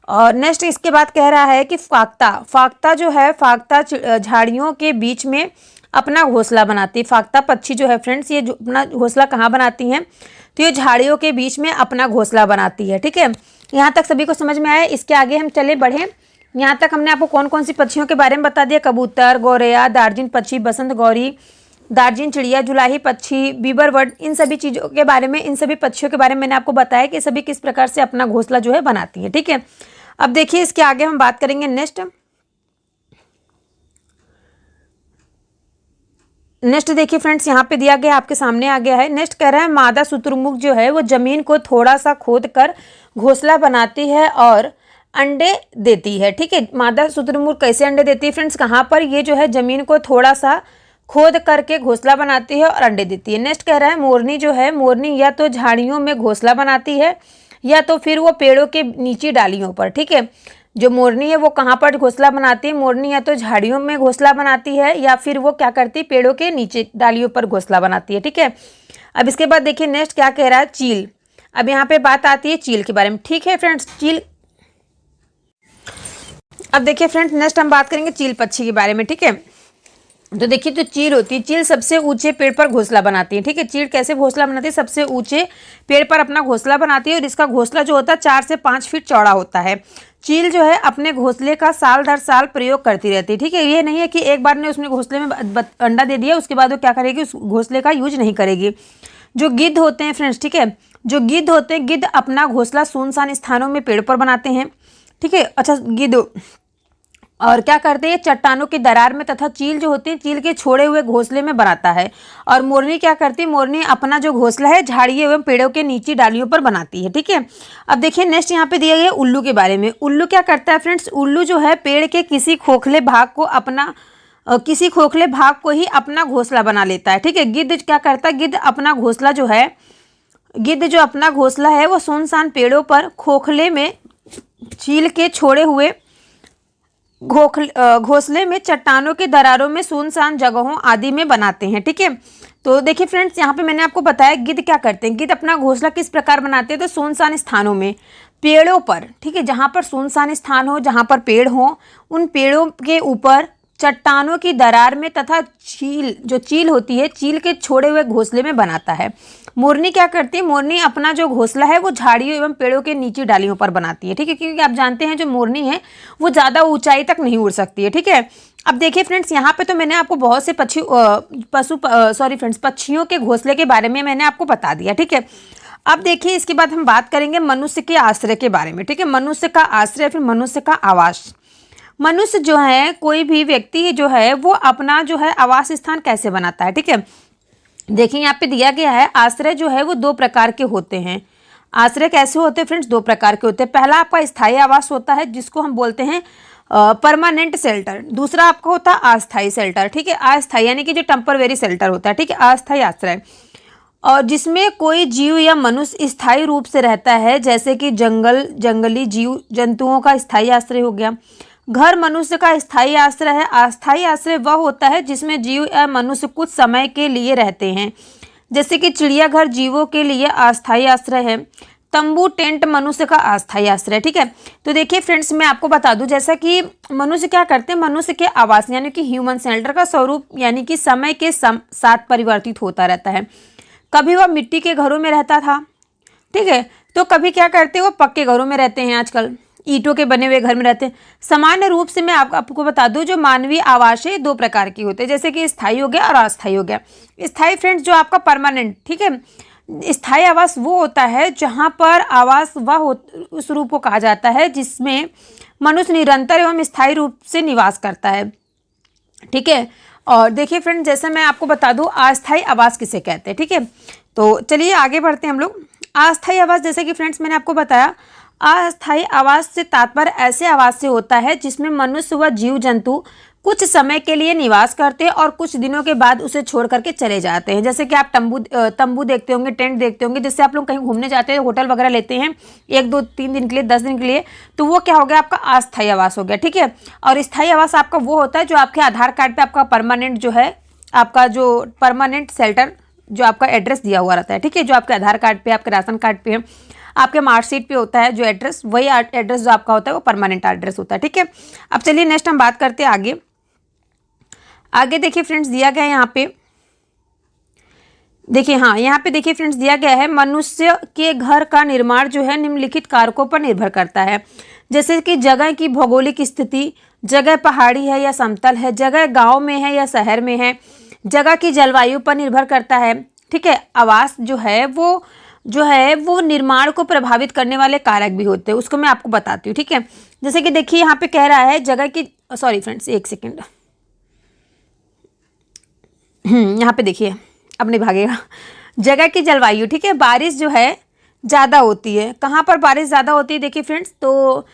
और नेक्स्ट इसके बाद कह रहा है कि फाख्ता जो है, फाख्ता झाड़ियों के बीच में अपना घोंसला बनाती है। फाख्ता पक्षी जो है फ्रेंड्स, ये जो अपना घोंसला कहाँ बनाती हैं, तो ये झाड़ियों के बीच में अपना घोंसला बनाती है, ठीक है। यहाँ तक सभी को समझ में आया। इसके आगे हम चले बढ़ें। यहाँ तक हमने आपको कौन कौन सी पक्षियों के बारे में बता दिया। कबूतर, गौरैया, दार्जिन पक्षी, बसंत गौरी, दार्जिन चिड़िया, जुलाही पक्षी, बीबर बर्ड, इन सभी चीज़ों के बारे में, इन सभी पक्षियों के बारे में मैंने आपको बताया कि सभी किस प्रकार से अपना घोंसला जो है बनाती है, ठीक है। अब देखिए इसके आगे हम बात करेंगे नेक्स्ट देखिए फ्रेंड्स, यहाँ पे दिया गया आपके सामने आ गया है। नेक्स्ट कह रहा है मादा शुतुरमुर्ग जो है वो जमीन को थोड़ा सा खोद कर घोंसला बनाती है और अंडे देती है, ठीक है। मादा शुतुरमुर्ग कैसे अंडे देती है फ्रेंड्स, कहाँ पर, ये जो है जमीन को थोड़ा सा खोद करके घोंसला बनाती है और अंडे देती है। नेक्स्ट कह रहा है मोरनी जो है, मोरनी या तो झाड़ियों में घोंसला बनाती है या तो फिर वो पेड़ों के नीचे डालियों पर, ठीक है। जो मोरनी है वो कहाँ पर घोंसला बनाती है, मोरनी या तो झाड़ियों में घोंसला बनाती है या फिर वो क्या करती है, पेड़ों के नीचे डालियों पर घोंसला बनाती है, ठीक है। अब इसके बाद देखिए नेक्स्ट क्या कह रहा है, चील। अब यहाँ पे बात आती है चील के बारे में, ठीक है फ्रेंड्स, चील। अब देखिए फ्रेंड्स, नेक्स्ट हम बात करेंगे चील पक्षी के बारे में, ठीक है। तो देखिए जो चील होती है, चील सबसे ऊंचे पेड़ पर घोंसला बनाती है, ठीक है। चील कैसे घोंसला बनाती है, सबसे ऊंचे पेड़ पर अपना घोंसला बनाती है और इसका घोंसला जो होता है 4 से 5 फीट चौड़ा होता है। चील जो है अपने घोंसले का साल दर साल प्रयोग करती रहती है, ठीक है। ये नहीं है कि एक बार ने उसने घोंसले में अंडा दे दिया उसके बाद वो क्या करेगी, उस घोंसले का यूज नहीं करेगी। जो गिद्ध होते हैं फ्रेंड्स, ठीक है, जो गिद्ध होते हैं, गिद्ध अपना घोंसला सुनसान स्थानों में पेड़ पर बनाते हैं, ठीक है। अच्छा, गिद्ध और क्या करते हैं, चट्टानों की दरार में, तथा चील जो होती है चील के छोड़े हुए घोंसले में बनाता है। और मोरनी क्या करती है, मोरनी अपना जो घोंसला है झाड़ियों एवं पेड़ों के नीचे डालियों पर बनाती है, ठीक है। अब देखिए नेक्स्ट यहाँ पे दिया गया उल्लू के बारे में। उल्लू क्या करता है फ्रेंड्स, उल्लू जो है पेड़ के किसी खोखले भाग को ही अपना घोंसला बना लेता है, ठीक है। गिद्ध क्या करता है, गिद्ध अपना घोंसला जो है, गिद्ध जो अपना घोंसला है वो सुनसान पेड़ों पर खोखले में, चील के छोड़े हुए घोंसले में, चट्टानों के दरारों में, सुनसान जगहों आदि में बनाते हैं, ठीक है। तो देखिए फ्रेंड्स, यहाँ पे मैंने आपको बताया गिद्ध क्या करते हैं। गिद्ध अपना घोंसला किस प्रकार बनाते हैं, तो सुनसान स्थानों में, पेड़ों पर, ठीक है, जहाँ पर सुनसान स्थान हो, जहाँ पर पेड़ हो, उन पेड़ों के ऊपर, चट्टानों की दरार में, तथा चील होती है चील के छोड़े हुए घोंसले में बनाता है। मोरनी क्या करती है, मोरनी अपना जो घोंसला है वो झाड़ियों एवं पेड़ों के नीचे डालियों पर बनाती है, ठीक है, क्योंकि आप जानते हैं जो मोरनी है वो ज़्यादा ऊंचाई तक नहीं उड़ सकती है, ठीक है। अब देखिए फ्रेंड्स, यहाँ पे तो मैंने आपको बहुत से पक्षियों के घोंसले के बारे में मैंने आपको बता दिया, ठीक है। अब देखिए इसके बाद हम बात करेंगे मनुष्य के आश्रय के बारे में, ठीक है। मनुष्य का आश्रय, फिर मनुष्य का आवास। मनुष्य जो है, कोई भी व्यक्ति जो है वो अपना जो है आवास स्थान कैसे बनाता है, ठीक है। देखिए यहाँ पे दिया गया है, आश्रय जो है वो 2 प्रकार के होते हैं। आश्रय कैसे होते हैं फ्रेंड्स, 2 प्रकार के होते हैं। पहला आपका स्थायी आवास होता है जिसको हम बोलते हैं परमानेंट शेल्टर। दूसरा आपका होता है अस्थायी शेल्टर, ठीक है। अस्थायी यानी कि जो टेम्परवेरी शेल्टर होता है, ठीक है, अस्थायी आश्रय, और जिसमें कोई जीव या मनुष्य स्थायी रूप से रहता है, जैसे कि जंगली जीव जंतुओं का स्थायी आश्रय हो गया। घर मनुष्य का स्थायी आश्रय है। अस्थायी आश्रय वह होता है जिसमें जीव या मनुष्य कुछ समय के लिए रहते हैं, जैसे कि चिड़ियाघर जीवों के लिए अस्थायी आश्रय है। तंबू टेंट मनुष्य का अस्थायी आश्रय, ठीक है। तो देखिए फ्रेंड्स, मैं आपको बता दूं, जैसा कि मनुष्य क्या करते हैं, मनुष्य के आवास यानी कि ह्यूमन शेल्टर का स्वरूप यानी कि समय के साथ परिवर्तित होता रहता है। कभी वह मिट्टी के घरों में रहता था, ठीक है, तो कभी क्या करते हैं वो पक्के घरों में रहते हैं, आजकल ईंटों के बने हुए घर में रहते हैं। सामान्य रूप से मैं आपको बता दूं, जो मानवीय आवास है 2 प्रकार की होते हैं, जैसे कि स्थायी हो गया और अस्थायी हो गया। स्थायी फ्रेंड्स जो आपका परमानेंट, ठीक है, स्थायी आवास वो होता है जहां पर आवास उस रूप को कहा जाता है जिसमें मनुष्य निरंतर एवं स्थायी रूप से निवास करता है, ठीक है। और देखिए फ्रेंड्स, जैसे मैं आपको बता दूं अस्थायी आवास किसे कहते हैं, ठीक है। तो चलिए आगे बढ़ते हैं हम लोग। अस्थायी आवास, जैसे कि फ्रेंड्स मैंने आपको बताया, अस्थायी आवास से तात्पर्य ऐसे आवास से होता है जिसमें मनुष्य व जीव जंतु कुछ समय के लिए निवास करते हैं और कुछ दिनों के बाद उसे छोड़ करके चले जाते हैं। जैसे कि आप तंबू देखते होंगे, टेंट देखते होंगे, जिससे आप लोग कहीं घूमने जाते हैं, होटल वगैरह लेते हैं 1 2 3 दिन के लिए, 10 दिन के लिए, तो वो क्या हो गया, आपका अस्थायी आवास हो गया। ठीक है। और स्थायी आवास आपका वो होता है जो आपके आधार कार्ड पे आपका परमानेंट जो है, आपका जो परमानेंट शेल्टर जो आपका एड्रेस दिया हुआ रहता है। ठीक है। जो आपके आधार कार्ड पे, आपके राशन कार्ड पे, आपके मार्कशीट पे होता है जो एड्रेस, वही एड्रेस जो आपका होता है वो परमानेंट एड्रेस होता है। ठीक है। अब चलिए नेक्स्ट हम बात करते हैं आगे। आगे देखिए फ्रेंड्स, दिया गया है यहाँ पे, देखिए हाँ, यहाँ पे देखिए फ्रेंड्स, दिया गया है मनुष्य के घर का निर्माण जो है निम्नलिखित कारकों पर निर्भर करता है। जैसे कि जगह की भौगोलिक स्थिति, जगह पहाड़ी है या समतल है, जगह गांव में है या शहर में है, जगह की जलवायु पर निर्भर करता है। ठीक है। आवास जो है वो निर्माण को प्रभावित करने वाले कारक भी होते हैं, उसको मैं आपको बताती हूँ। ठीक है। जैसे कि देखिए यहाँ पे कह रहा है जगह की, सॉरी फ्रेंड्स एक सेकेंड, यहाँ पे देखिए, अब नहीं भागेगा, जगह की जलवायु। ठीक है। बारिश जो है ज़्यादा होती है, कहाँ पर बारिश ज़्यादा होती है, देखिए फ्रेंड्स, तो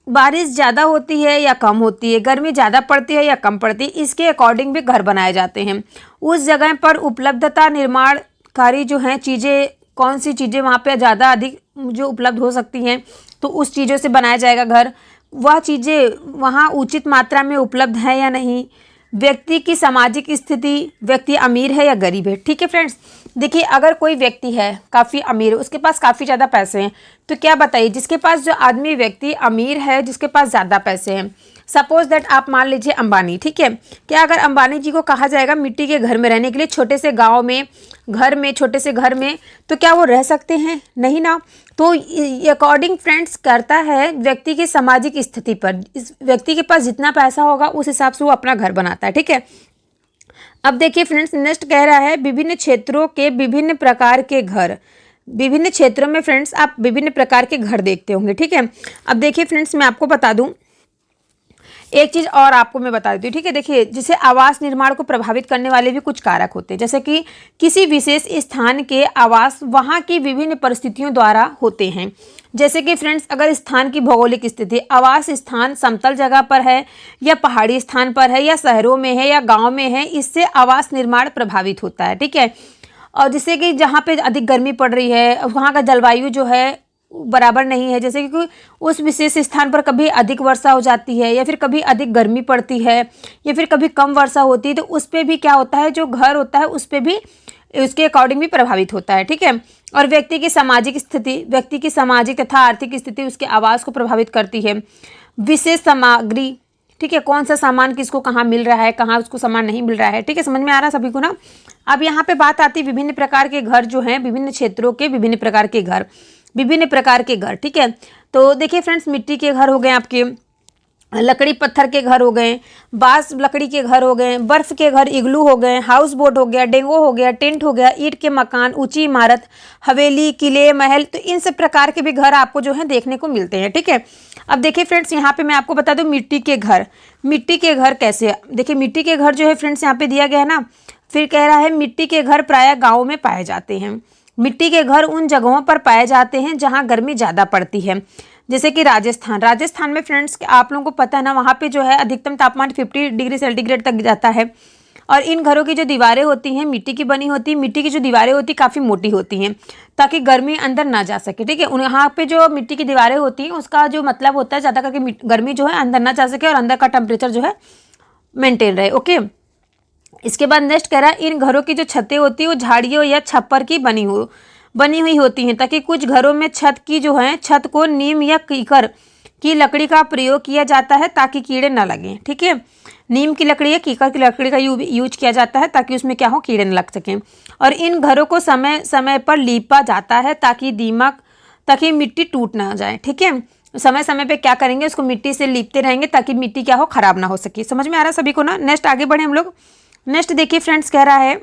बारिश ज़्यादा होती है या कम होती है, गर्मी ज़्यादा पड़ती है या कम पड़ती है, इसके अकॉर्डिंग भी घर बनाए जाते हैं। उस जगह पर उपलब्धता, निर्माणकारी जो हैं चीज़ें, कौन सी चीज़ें वहाँ पे ज़्यादा अधिक जो उपलब्ध हो सकती हैं, तो उस चीज़ों से बनाया जाएगा घर। वह चीज़ें वहाँ उचित मात्रा में उपलब्ध है या नहीं, व्यक्ति की सामाजिक स्थिति, व्यक्ति अमीर है या गरीब है। ठीक है फ्रेंड्स। देखिए अगर कोई व्यक्ति है काफ़ी अमीर, उसके पास काफ़ी ज़्यादा पैसे हैं, तो क्या बताइए, जिसके पास जो आदमी व्यक्ति अमीर है, जिसके पास ज़्यादा पैसे हैं, सपोज दैट आप मान लीजिए अंबानी। ठीक है। क्या अगर अंबानी जी को कहा जाएगा मिट्टी के घर में रहने के लिए, छोटे से गाँव में, घर में, छोटे से घर में, तो क्या वो रह सकते हैं? नहीं ना। तो अकॉर्डिंग फ्रेंड्स करता है व्यक्ति की सामाजिक स्थिति पर, इस व्यक्ति के पास जितना पैसा होगा उस हिसाब से वो अपना घर बनाता है। ठीक है। अब देखिए फ्रेंड्स, नेक्स्ट कह रहा है विभिन्न क्षेत्रों के विभिन्न प्रकार के घर। विभिन्न क्षेत्रों में फ्रेंड्स आप विभिन्न प्रकार के घर देखते होंगे। ठीक है। अब देखिए फ्रेंड्स, मैं आपको बता दूं एक चीज़ और, आपको मैं बता देती हूँ। ठीक है। देखिए जिसे आवास निर्माण को प्रभावित करने वाले भी कुछ कारक होते हैं, जैसे कि किसी विशेष स्थान के आवास वहाँ की विभिन्न परिस्थितियों द्वारा होते हैं। जैसे कि फ्रेंड्स अगर स्थान की भौगोलिक स्थिति, आवास स्थान समतल जगह पर है या पहाड़ी स्थान पर है या शहरों में है या गाँव में है, इससे आवास निर्माण प्रभावित होता है। ठीक है। और जैसे कि जहाँ पे अधिक गर्मी पड़ रही है, वहाँ का जलवायु जो है बराबर नहीं है, जैसे कि उस विशेष स्थान पर कभी अधिक वर्षा हो जाती है या फिर कभी अधिक गर्मी पड़ती है या फिर कभी कम वर्षा होती है, तो उस पर भी क्या होता है, जो घर होता है उस पर भी उसके अकॉर्डिंग भी प्रभावित होता है। ठीक है। और व्यक्ति की सामाजिक स्थिति, व्यक्ति की सामाजिक तथा आर्थिक स्थिति उसके आवास को प्रभावित करती है। विशेष सामग्री, ठीक है, कौन सा सामान किसको कहाँ मिल रहा है, कहाँ उसको सामान नहीं मिल रहा है। ठीक है। समझ में आ रहा है सभी को ना। अब यहाँ पे बात आती है विभिन्न प्रकार के घर जो हैं, विभिन्न क्षेत्रों के विभिन्न प्रकार के घर, विभिन्न प्रकार के घर। ठीक है। तो देखिए फ्रेंड्स, मिट्टी के घर हो गए आपके, लकड़ी पत्थर के घर हो गए, बांस लकड़ी के घर हो गए, बर्फ के घर इग्लू हो गए, हाउस बोट हो गया, डेंगो हो गया, टेंट हो गया, ईंट के मकान, ऊंची इमारत, हवेली, किले, महल, तो इन सब प्रकार के भी घर आपको जो है देखने को मिलते हैं। ठीक है। अब देखिए फ्रेंड्स, यहाँ पे मैं आपको बता दूं मिट्टी के घर। मिट्टी के घर कैसे, देखिए मिट्टी के घर जो है फ्रेंड्स यहाँ पे दिया गया है ना, फिर कह रहा है मिट्टी के घर प्रायः गाँव में पाए जाते हैं। मिट्टी के घर उन जगहों पर पाए जाते हैं जहाँ गर्मी ज़्यादा पड़ती है, जैसे कि राजस्थान। राजस्थान में फ्रेंड्स आप लोगों को पता है ना, वहाँ पे जो है अधिकतम तापमान 50 डिग्री सेंटीग्रेड तक जाता है। और इन घरों की जो दीवारें होती हैं मिट्टी की बनी होती है, मिट्टी की जो दीवारें होती हैं काफ़ी मोटी होती हैं ताकि गर्मी अंदर ना जा सके। ठीक है। यहाँ पे जो मिट्टी की दीवारें होती हैं उसका जो मतलब होता है ज़्यादा करके गर्मी जो है अंदर ना जा सके और अंदर का टेम्परेचर जो है मेंटेन रहे। ओके। इसके बाद नेक्स्ट कह रहा है इन घरों की जो छतें होती है वो झाड़ियों या छप्पर की बनी हुई होती हैं, ताकि कुछ घरों में छत को नीम या कीकर की लकड़ी का प्रयोग किया जाता है ताकि कीड़े न लगें। ठीक है। नीम की लकड़ी या कीकर की लकड़ी का यूज किया जाता है ताकि उसमें क्या हो, कीड़े न लग सकें। और इन घरों को समय समय पर लीपा जाता है ताकि मिट्टी टूट ना जाए। ठीक है। समय समय पे क्या करेंगे, उसको मिट्टी से लीपते रहेंगे ताकि मिट्टी क्या हो, खराब ना हो सके। समझ में आ रहा है सभी को ना। नेक्स्ट आगे बढ़े हम लोग। नेक्स्ट देखिए फ्रेंड्स, कह रहा है,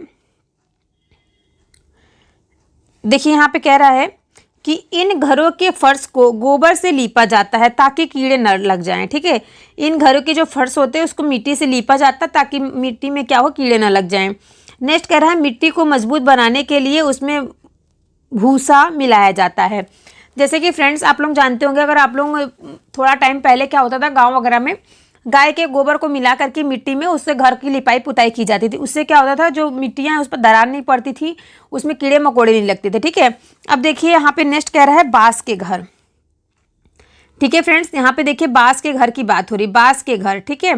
देखिए यहाँ पे कह रहा है कि इन घरों के फर्श को गोबर से लीपा जाता है ताकि कीड़े न लग जाएं। ठीक है। इन घरों के जो फर्श होते हैं उसको मिट्टी से लीपा जाता है ताकि मिट्टी में क्या हो, कीड़े न लग जाएं। नेक्स्ट कह रहा है मिट्टी को मजबूत बनाने के लिए उसमें भूसा मिलाया जाता है। जैसे कि फ्रेंड्स आप लोग जानते होंगे, अगर आप लोग थोड़ा टाइम पहले क्या होता था गाँव वगैरह में, गाय के गोबर को मिला करके मिट्टी में उससे घर की लिपाई पुताई की जाती थी। उससे क्या होता था, जो मिट्टियाँ उस पर दरार नहीं पड़ती थी, उसमें कीड़े मकोड़े नहीं लगते थे। ठीक है, अब देखिए यहाँ पे नेक्स्ट कह रहा है बांस के घर। ठीक है फ्रेंड्स, यहाँ पे देखिए बांस के घर की बात हो रही, बांस के घर। ठीक है,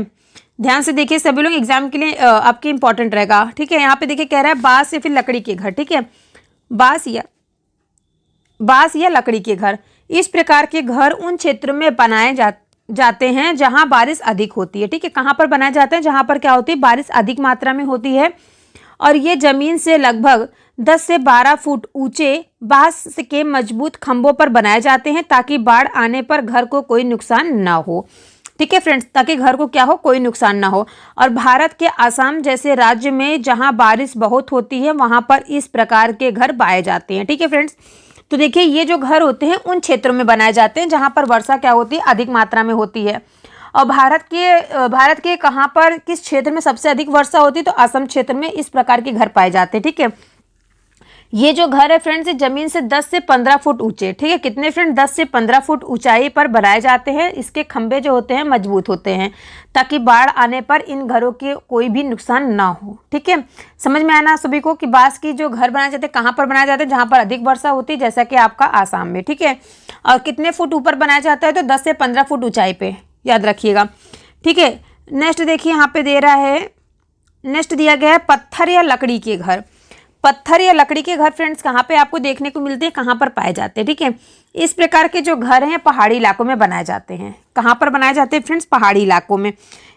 ध्यान से देखिए सभी लोग, एग्जाम के लिए आपके इंपॉर्टेंट रहेगा। ठीक है, यहाँ पे देखिए कह रहा है बांस या फिर लकड़ी के घर। ठीक है, बांस या लकड़ी के घर, इस प्रकार के घर उन क्षेत्रों में बनाए जाते हैं जहां बारिश अधिक होती है। ठीक है, कहाँ पर बनाए जाते हैं, जहां पर क्या होती है, बारिश अधिक मात्रा में होती है। और ये जमीन से लगभग 10 से 12 फुट ऊंचे बांस के मजबूत खंभों पर बनाए जाते हैं ताकि बाढ़ आने पर घर को कोई नुकसान ना हो। ठीक है फ्रेंड्स, ताकि घर को क्या हो, कोई नुकसान ना हो। और भारत के असम जैसे राज्य में जहां बारिश बहुत होती है वहां पर इस प्रकार के घर पाए जाते हैं। ठीक है फ्रेंड्स, तो देखिए ये जो घर होते हैं उन क्षेत्रों में बनाए जाते हैं जहां पर वर्षा क्या होती है, अधिक मात्रा में होती है। और भारत के कहाँ पर, किस क्षेत्र में सबसे अधिक वर्षा होती है, तो असम क्षेत्र में इस प्रकार के घर पाए जाते हैं। ठीक है, ये जो घर है फ्रेंड्स, जमीन से 10 से 15 फुट ऊंचे। ठीक है, कितने फ्रेंड, 10 से 15 फुट ऊंचाई पर बनाए जाते हैं। इसके खंभे जो होते हैं मजबूत होते हैं ताकि बाढ़ आने पर इन घरों के कोई भी नुकसान ना हो। ठीक है, समझ में आया ना सभी को कि बांस की जो घर बनाए जाते हैं कहाँ पर बनाए जाते हैं, जहाँ पर अधिक वर्षा होती है, जैसा कि आपका आसाम में। ठीक है, और कितने फुट ऊपर बनाया जाता है, तो 10 से 15 फुट ऊंचाई पे, याद रखिएगा। ठीक है, नेक्स्ट देखिए यहाँ पे दे रहा है, नेक्स्ट दिया गया है पत्थर या लकड़ी के घर। पत्थर या लकड़ी के घर फ्रेंड्स कहाँ पे आपको देखने को मिलते हैं, कहाँ पर पाए जाते हैं। ठीक है, इस प्रकार के जो घर हैं पहाड़ी इलाकों में बनाए जाते हैं। कहाँ पर बनाए जाते हैं फ्रेंड्स, पहाड़ी इलाकों में।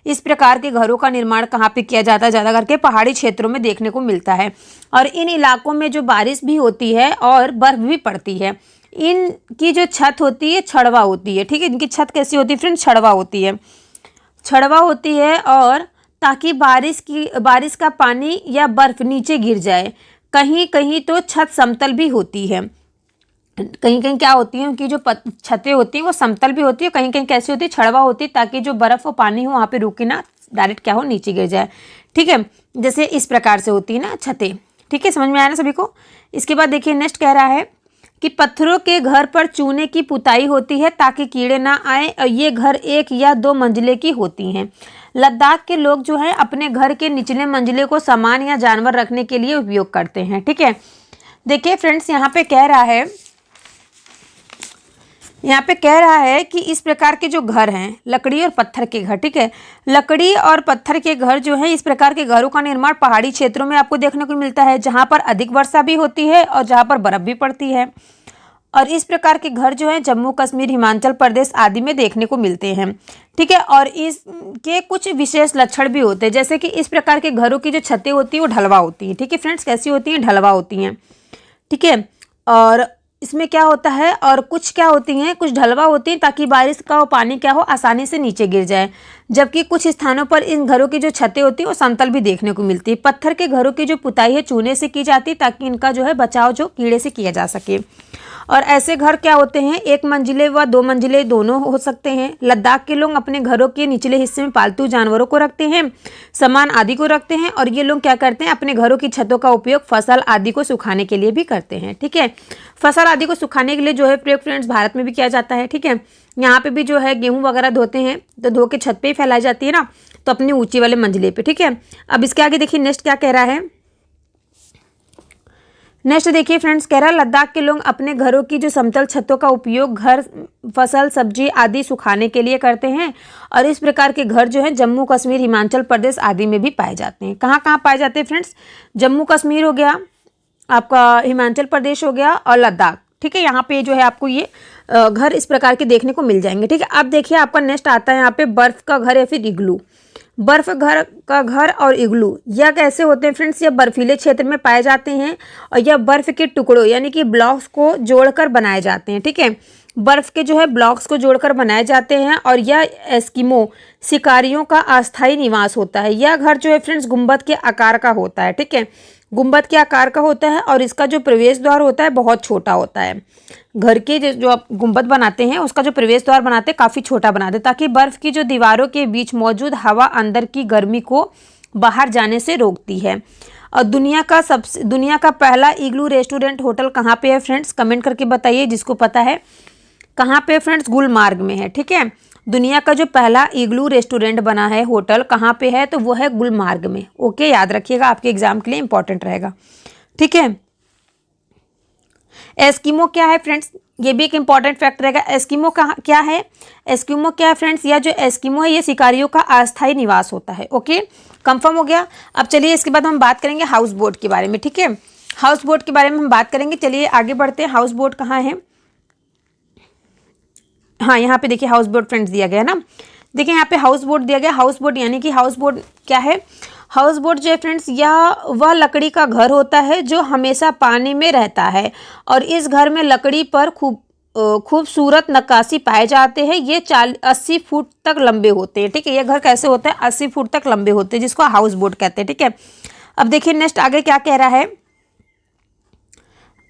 इस प्रकार के घरों का निर्माण कहाँ पे किया जाता है, ज़्यादा करके पहाड़ी क्षेत्रों में देखने को मिलता है। और इन इलाकों में जो बारिश भी होती है और बर्फ भी पड़ती है, इनकी जो छत होती है छड़वा होती है। ठीक है, इनकी छत कैसी होती है फ्रेंड्स, छड़वा होती है, छड़वा होती है। और ताकि बारिश का पानी या बर्फ नीचे गिर जाए। कहीं कहीं तो छत समतल भी होती है, कहीं कहीं क्या होती है, उनकी जो छतें होती हैं वो समतल भी होती है, कहीं कहीं कैसी होती है, छड़वा होती है, ताकि जो बर्फ और पानी हो वहाँ पे रुके ना, डायरेक्ट क्या हो, नीचे गिर जाए। ठीक है, जैसे इस प्रकार से होती है ना छतें। ठीक है, समझ में आया ना सभी को। इसके बाद देखिए नेक्स्ट कह रहा है कि पत्थरों के घर पर चूने की पुताई होती है ताकि कीड़े ना आए, और ये घर 1 या 2 मंजिले की होती हैं। लद्दाख के लोग जो है अपने घर के निचले मंजिले को सामान या जानवर रखने के लिए उपयोग करते हैं। ठीक है, देखिए फ्रेंड्स यहाँ पे कह रहा है कि इस प्रकार के जो घर हैं लकड़ी और पत्थर के घर। ठीक है, लकड़ी और पत्थर के घर जो है, इस प्रकार के घरों का निर्माण पहाड़ी क्षेत्रों में आपको देखने को मिलता है जहाँ पर अधिक वर्षा भी होती है और जहाँ पर बर्फ भी पड़ती है। और इस प्रकार के घर जो है जम्मू कश्मीर, हिमाचल प्रदेश आदि में देखने को मिलते हैं। ठीक है, और इसके कुछ विशेष लक्षण भी होते हैं, जैसे कि इस प्रकार के घरों की जो छतें होती हैं वो ढलवा होती हैं। ठीक है फ्रेंड्स, कैसी होती हैं, ढलवा होती हैं। ठीक है, और इसमें क्या होता है, और कुछ क्या होती हैं, कुछ ढलवा होती हैं ताकि बारिश का पानी क्या हो, आसानी से नीचे गिर जाए। जबकि कुछ स्थानों पर इन घरों की जो छतें होती हैं वो समतल भी देखने को मिलती है। पत्थर के घरों की जो पुताई है चूने से की जाती है ताकि इनका जो है बचाव जो कीड़े से किया जा सके। और ऐसे घर क्या होते हैं, 1 मंजिले व 2 मंजिले दोनों हो सकते हैं। लद्दाख के लोग अपने घरों के निचले हिस्से में पालतू जानवरों को रखते हैं, सामान आदि को रखते हैं। और ये लोग क्या करते हैं, अपने घरों की छतों का उपयोग फसल आदि को सुखाने के लिए भी करते हैं। ठीक है, फसल आदि को सुखाने के लिए जो है प्रयोग फ्रेंड्स भारत में भी किया जाता है। ठीक है, यहाँ पे भी जो है गेहूँ वगैरह धोते हैं तो धो के छत पे ही फैलाई जाती है ना, तो अपनी ऊंची वाले मंजिले पे। ठीक है, अब इसके आगे देखिए नेक्स्ट क्या कह रहा है। नेक्स्ट देखिए फ्रेंड्स, कह रहा है लद्दाख के लोग अपने घरों की जो समतल छतों का उपयोग घर, फसल, सब्जी आदि सुखाने के लिए करते हैं। और इस प्रकार के घर जो है जम्मू कश्मीर, हिमाचल प्रदेश आदि में भी पाए जाते हैं। कहाँ कहाँ पाए जाते हैं फ्रेंड्स, जम्मू कश्मीर हो गया आपका, हिमाचल प्रदेश हो गया और लद्दाख। ठीक है, यहाँ पे जो है आपको ये घर इस प्रकार के देखने को मिल जाएंगे। ठीक है, अब देखिए आपका नेक्स्ट आता है यहाँ पे बर्फ का घर या फिर इग्लू। बर्फ का घर और इग्लू यह कैसे होते हैं फ्रेंड्स, यह बर्फीले क्षेत्र में पाए जाते हैं और यह बर्फ के टुकड़ों यानी कि ब्लॉक्स को जोड़कर बनाए जाते हैं। ठीक है, बर्फ के जो है ब्लॉक्स को जोड़कर बनाए जाते हैं और यह एस्किमो शिकारियों का अस्थायी निवास होता है। यह घर जो है फ्रेंड्स गुंबद के आकार का होता है। ठीक है, गुंबद के आकार का होता है और इसका जो प्रवेश द्वार होता है बहुत छोटा होता है। घर के जो आप गुंबद बनाते हैं उसका जो प्रवेश द्वार बनाते हैं काफ़ी छोटा बनाते हैं ताकि बर्फ़ की जो दीवारों के बीच मौजूद हवा अंदर की गर्मी को बाहर जाने से रोकती है। और दुनिया का पहला इग्लू रेस्टोरेंट होटल कहाँ पे है फ्रेंड्स, कमेंट करके बताइए जिसको पता है। कहाँ पे फ्रेंड्स, गुलमार्ग में है। ठीक है, दुनिया का जो पहला इग्लू रेस्टोरेंट बना है होटल कहाँ पे है, तो वो है गुलमार्ग में। ओके, याद रखिएगा, आपके एग्जाम के लिए इंपॉर्टेंट रहेगा। ठीक है। एस्किमो क्या है फ्रेंड्स, ये भी एक इंपॉर्टेंट फैक्ट रहेगा। एस्किमो क्या है, एस्किमो क्या है फ्रेंड्स, या जो एस्किमो है ये शिकारियों का अस्थायी निवास होता है। ओके, कंफर्म हो गया। अब चलिए इसके बाद हम बात करेंगे हाउस बोट के बारे में। ठीक है, हाउस बोट के बारे में हम बात करेंगे। चलिए आगे बढ़ते हैं। हाउस बोट कहाँ है, हाँ यहाँ पे देखिए हाउस बोट फ्रेंड्स दिया गया है ना। देखिए यहाँ पे हाउस बोट दिया गया। हाउस बोट यानी कि हाउस बोट क्या है, हाउस बोट जो है फ्रेंड्स यह वह लकड़ी का घर होता है जो हमेशा पानी में रहता है, और इस घर में लकड़ी पर खूबसूरत नक्काशी पाए जाते हैं। ये 80 फुट तक लंबे होते हैं। ठीक है, ये घर कैसे होता है, 80 फुट तक लंबे होते हैं, जिसको हाउस बोट कहते हैं। ठीक है, अब देखिए नेक्स्ट आगे क्या कह रहा है।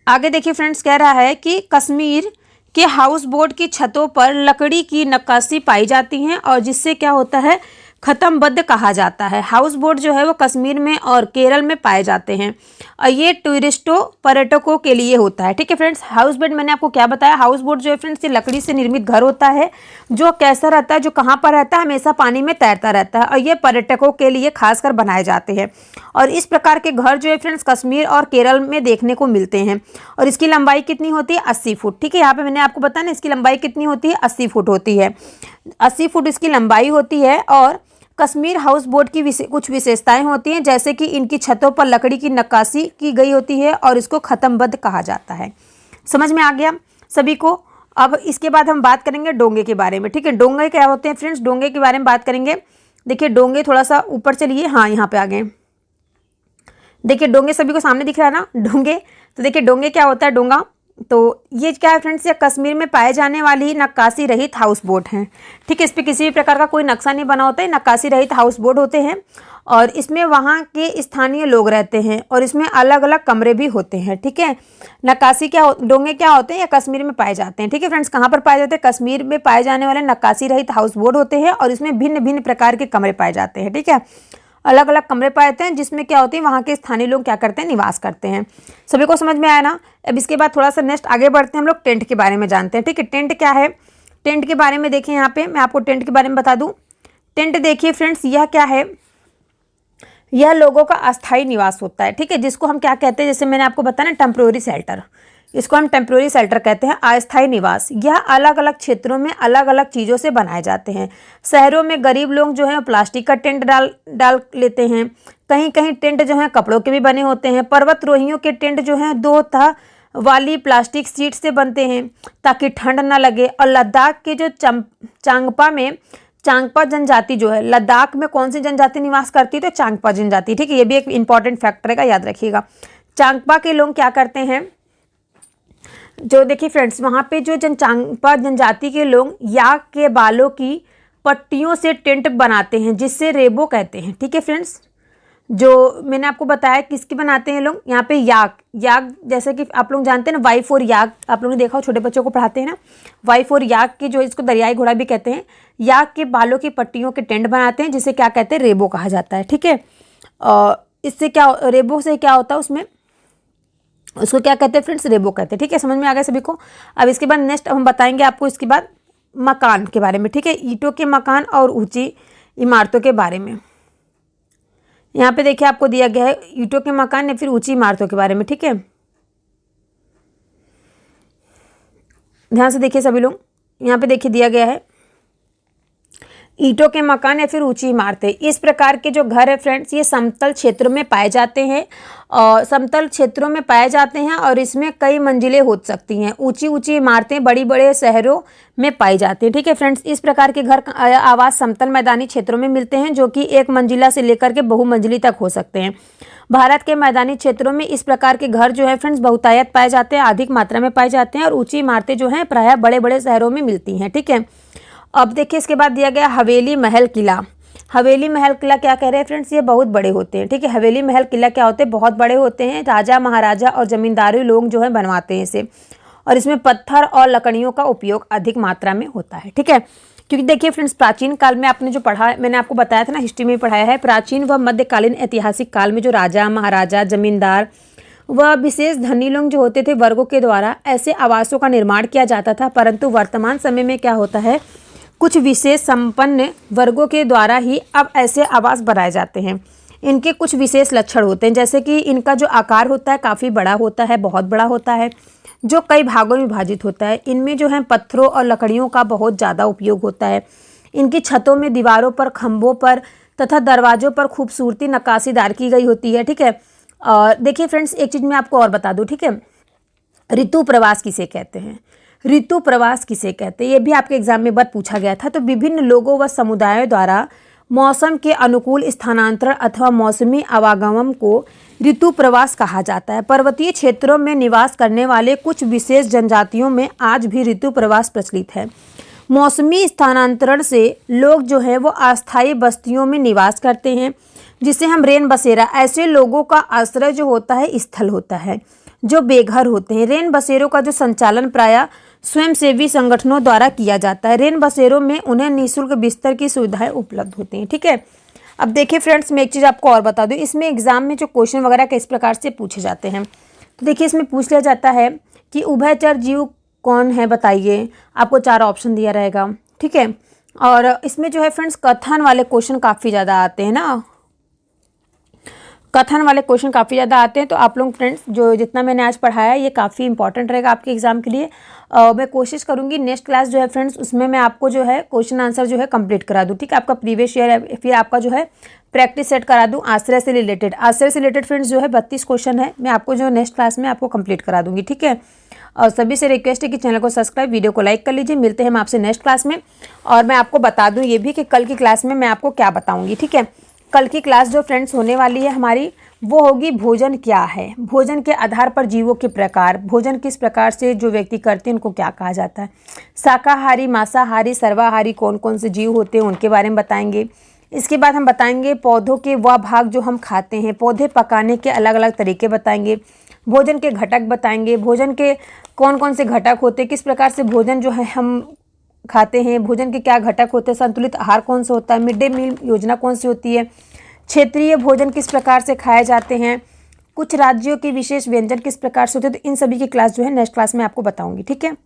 आगे देखिए फ्रेंड्स, कह रहा है कि कश्मीर के हाउस बोट की छतों पर लकड़ी की नक्काशी पाई जाती हैं, और जिससे क्या होता है, खत्मबद्ध कहा जाता है। हाउस बोट जो है वो कश्मीर में और केरल में पाए जाते हैं, और ये टूरिस्टों पर्यटकों के लिए होता है। ठीक है फ्रेंड्स, हाउस बोट मैंने आपको क्या बताया, हाउस बोट जो है फ्रेंड्स ये लकड़ी से निर्मित घर होता है जो कैसा रहता है, जो कहाँ पर रहता है, हमेशा पानी में तैरता रहता है, और ये पर्यटकों के लिए खासकर बनाए जाते हैं। और इस प्रकार के घर जो है फ्रेंड्स कश्मीर और केरल में देखने को मिलते हैं। और इसकी लंबाई कितनी होती है, 80 फुट। ठीक है, यहाँ पे मैंने आपको बताया ना, इसकी लंबाई कितनी होती है, 80 फुट होती है। 80 फुट इसकी लंबाई होती है। और कश्मीर हाउस बोट की कुछ विशेषताएं होती हैं, जैसे कि इनकी छतों पर लकड़ी की नक्काशी की गई होती है, और इसको खत्मबद्ध कहा जाता है। समझ में आ गया सभी को। अब इसके बाद हम बात करेंगे डोंगे के बारे में। ठीक है, डोंगे क्या होते हैं फ्रेंड्स, डोंगे के बारे में बात करेंगे। देखिए डोंगे थोड़ा सा ऊपर चलिए, हाँ यहाँ पे आ गए। देखिए डोंगे सभी को सामने दिख रहा है ना, डोंगे। तो देखिए डोंगे क्या होता है, डोंगा तो ये क्या है फ्रेंड्स, ये कश्मीर में पाए जाने वाली नक्काशी रहित हाउस बोट हैं। ठीक है, इस पर किसी भी प्रकार का कोई नक्शा नहीं बना होता है, नक्काशी रहित हाउस बोट होते हैं, और इसमें वहाँ के स्थानीय लोग रहते हैं, और इसमें अलग अलग कमरे भी होते हैं। ठीक है, नक्काशी डोंगे क्या होते हैं, या कश्मीर में पाए जाते हैं। ठीक है फ्रेंड्स, कहाँ पर पाए जाते हैं, कश्मीर में पाए जाने वाले नक्काशी रहित हाउस बोट होते हैं, और इसमें भिन्न भिन्न प्रकार के कमरे पाए जाते हैं। ठीक है, अलग अलग कमरे पाए जाते हैं, जिसमें क्या होते हैं, वहाँ के स्थानीय लोग क्या करते हैं, निवास करते हैं। सभी को समझ में आया ना। अब इसके बाद थोड़ा सा नेक्स्ट आगे बढ़ते हैं, हम लोग टेंट के बारे में जानते हैं। ठीक है, टेंट क्या है, टेंट के बारे में देखिए, यहाँ पे मैं आपको टेंट के बारे में बता दूँ। टेंट देखिए फ्रेंड्स, यह क्या है, यह लोगों का अस्थायी निवास होता है। ठीक है, जिसको हम क्या कहते हैं, जैसे मैंने आपको बताया ना, टेम्प्रोरी शेल्टर, इसको हम टेम्प्रोरी शेल्टर कहते हैं, अस्थायी निवास। यह अलग अलग क्षेत्रों में अलग अलग चीज़ों से बनाए जाते हैं। शहरों में गरीब लोग जो है प्लास्टिक का टेंट डाल लेते हैं। कहीं कहीं टेंट जो है कपड़ों के भी बने होते हैं। पर्वतरोहियों के टेंट जो है 2 तह वाली प्लास्टिक शीट से बनते हैं ताकि ठंड ना लगे। और लद्दाख के जो चांगपा जनजाति जो है, लद्दाख में कौन सी जनजाति निवास करती है, तो चांगपा जनजाति। ठीक है, ये भी एक इंपॉर्टेंट फैक्टर है, याद रखिएगा। चांगपा के लोग क्या करते हैं, जो देखिए फ्रेंड्स वहाँ पे जो चांगपा जनजाति के लोग याक के बालों की पट्टियों से टेंट बनाते हैं, जिससे रेबो कहते हैं। ठीक है फ्रेंड्स, जो मैंने आपको बताया किसकी बनाते हैं लोग, यहाँ पे याक जैसे कि आप लोग जानते हैं ना, वाइफ और याक, आप लोगों ने देखा हो, छोटे बच्चों को पढ़ाते हैं ना, वाइफ और याक की, जो इसको दरियाई घोड़ा भी कहते हैं, याक के बालों की पट्टियों के टेंट बनाते हैं, जिसे क्या कहते हैं, रेबो कहा जाता है। ठीक है, इससे क्या, रेबो से क्या होता है, उसमें उसको क्या कहते हैं फ्रेंड्स, रेबो कहते हैं। ठीक है, समझ में आ गया सभी को। अब इसके बाद नेक्स्ट हम बताएंगे आपको इसके बाद मकान के बारे में। ठीक है, ईंटों के मकान और ऊंची इमारतों के बारे में। यहाँ पे देखिए आपको दिया गया है ईंटों के मकान या फिर ऊंची इमारतों के बारे में। ठीक है, ध्यान से देखिए सभी लोग, यहाँ पे देखिए दिया गया है ईंटों के मकान या फिर ऊंची इमारतें। इस प्रकार के जो घर है फ्रेंड्स, ये समतल क्षेत्रों में पाए जाते हैं, और समतल क्षेत्रों में पाए जाते हैं, और इसमें कई मंजिलें हो सकती हैं। ऊंची ऊंची इमारतें बड़ी बड़े शहरों में पाई जाती हैं। ठीक है फ्रेंड्स, इस प्रकार के घर आवास समतल मैदानी क्षेत्रों में मिलते हैं, जो कि एक मंजिला से लेकर के बहुमंजिली तक हो सकते हैं। भारत के मैदानी क्षेत्रों में इस प्रकार के घर जो है फ्रेंड्स बहुतायत पाए जाते हैं, अधिक मात्रा में पाए जाते हैं, और ऊंची इमारतें जो हैं प्रायः बड़े बड़े शहरों में मिलती हैं। ठीक है, अब देखिए इसके बाद दिया गया हवेली महल किला। हवेली महल किला क्या कह रहे हैं फ्रेंड्स, ये बहुत बड़े होते हैं। ठीक है, हवेली महल किला क्या होते हैं, बहुत बड़े होते हैं। राजा महाराजा और जमींदारी लोग जो है बनवाते हैं इसे, और इसमें पत्थर और लकड़ियों का उपयोग अधिक मात्रा में होता है। ठीक है, क्योंकि देखिए फ्रेंड्स, प्राचीन काल में आपने जो पढ़ा, मैंने आपको बताया था ना, हिस्ट्री में पढ़ाया है, प्राचीन व मध्यकालीन ऐतिहासिक काल में जो राजा महाराजा जमींदार वह विशेष धनी लोग जो होते थे, वर्गों के द्वारा ऐसे आवासों का निर्माण किया जाता था। परंतु वर्तमान समय में क्या होता है, कुछ विशेष संपन्न वर्गों के द्वारा ही अब ऐसे आवास बनाए जाते हैं। इनके कुछ विशेष लक्षण होते हैं, जैसे कि इनका जो आकार होता है काफ़ी बड़ा होता है, बहुत बड़ा होता है, जो कई भागों में विभाजित होता है। इनमें जो है पत्थरों और लकड़ियों का बहुत ज़्यादा उपयोग होता है। इनकी छतों में, दीवारों पर, खंभों पर तथा दरवाजों पर खूबसूरती नक्काशीदार की गई होती है। ठीक है। और देखिए फ्रेंड्स, एक चीज़ मैं आपको और बता दूँ। ठीक है, ऋतु प्रवास किसे कहते हैं? ऋतु प्रवास किसे कहते हैं, ये भी आपके एग्जाम में बार पूछा गया था। तो विभिन्न लोगों व समुदायों द्वारा मौसम के अनुकूल स्थानांतरण अथवा मौसमी आवागमन को ऋतु प्रवास कहा जाता है। पर्वतीय क्षेत्रों में निवास करने वाले कुछ विशेष जनजातियों में आज भी ऋतु प्रवास प्रचलित है। मौसमी स्थानांतरण से लोग जो है वो अस्थायी बस्तियों में निवास करते हैं, जिसे हम रेन बसेरा, ऐसे लोगों का आश्रय जो होता है स्थल होता है, जो बेघर होते हैं। रेन बसेरों का जो संचालन प्रायः स्वयंसेवी संगठनों द्वारा किया जाता है। रेन बसेरों में उन्हें निःशुल्क बिस्तर की सुविधाएं उपलब्ध होती हैं। ठीक है। अब देखिए फ्रेंड्स, मैं एक चीज़ आपको और बता दूं, इसमें एग्जाम में जो क्वेश्चन वगैरह किस प्रकार से पूछे जाते हैं। तो देखिए, इसमें पूछ लिया जाता है कि उभयचर जीव कौन है बताइए। आपको 4 ऑप्शन दिया रहेगा। ठीक है। और इसमें जो है फ्रेंड्स कथन वाले क्वेश्चन काफ़ी ज़्यादा आते हैं ना, कथन वाले क्वेश्चन काफ़ी ज़्यादा आते हैं। तो आप लोग फ्रेंड्स जो जितना मैंने आज पढ़ाया ये काफ़ी इंपॉर्टेंट रहेगा आपके एग्जाम के लिए। मैं कोशिश करूँगी नेक्स्ट क्लास जो है फ्रेंड्स उसमें मैं आपको जो है क्वेश्चन आंसर जो है कंप्लीट करा दूँ। ठीक है, आपका प्रीवियस ईयर है, फिर आपका जो है प्रैक्टिस सेट करा दूँ आश्रय से रिलेटेड। आश्रय से रिलेटेड फ्रेंड्स जो है 32 क्वेश्चन है, मैं आपको जो नेक्स्ट क्लास में आपको कंप्लीट करा दूँगी। ठीक है। और सभी से रिक्वेस्ट है कि चैनल को सब्सक्राइब, वीडियो को लाइक कर लीजिए। मिलते हैं हम आपसे नेक्स्ट क्लास में। और मैं आपको बता दूँ ये भी कि कल की क्लास में मैं आपको क्या बताऊँगी। ठीक है, कल की क्लास जो फ्रेंड्स होने वाली है हमारी वो होगी भोजन क्या है, भोजन के आधार पर जीवों के प्रकार, भोजन किस प्रकार से जो व्यक्ति करते हैं उनको क्या कहा जाता है, शाकाहारी, मांसाहारी, सर्वाहारी कौन कौन से जीव होते हैं उनके बारे में बताएंगे। इसके बाद हम बताएंगे पौधों के वह भाग जो हम खाते हैं, पौधे पकाने के अलग अलग तरीके बताएंगे, भोजन के घटक बताएंगे, भोजन के कौन कौन से घटक होते हैं, किस प्रकार से भोजन जो है हम खाते हैं, भोजन के क्या घटक होते हैं, संतुलित आहार कौन सा होता है, मिड डे मील योजना कौन सी होती है, क्षेत्रीय भोजन किस प्रकार से खाए जाते हैं, कुछ राज्यों के विशेष व्यंजन किस प्रकार से होते हैं। तो इन सभी की क्लास जो है नेक्स्ट क्लास में आपको बताऊंगी। ठीक है।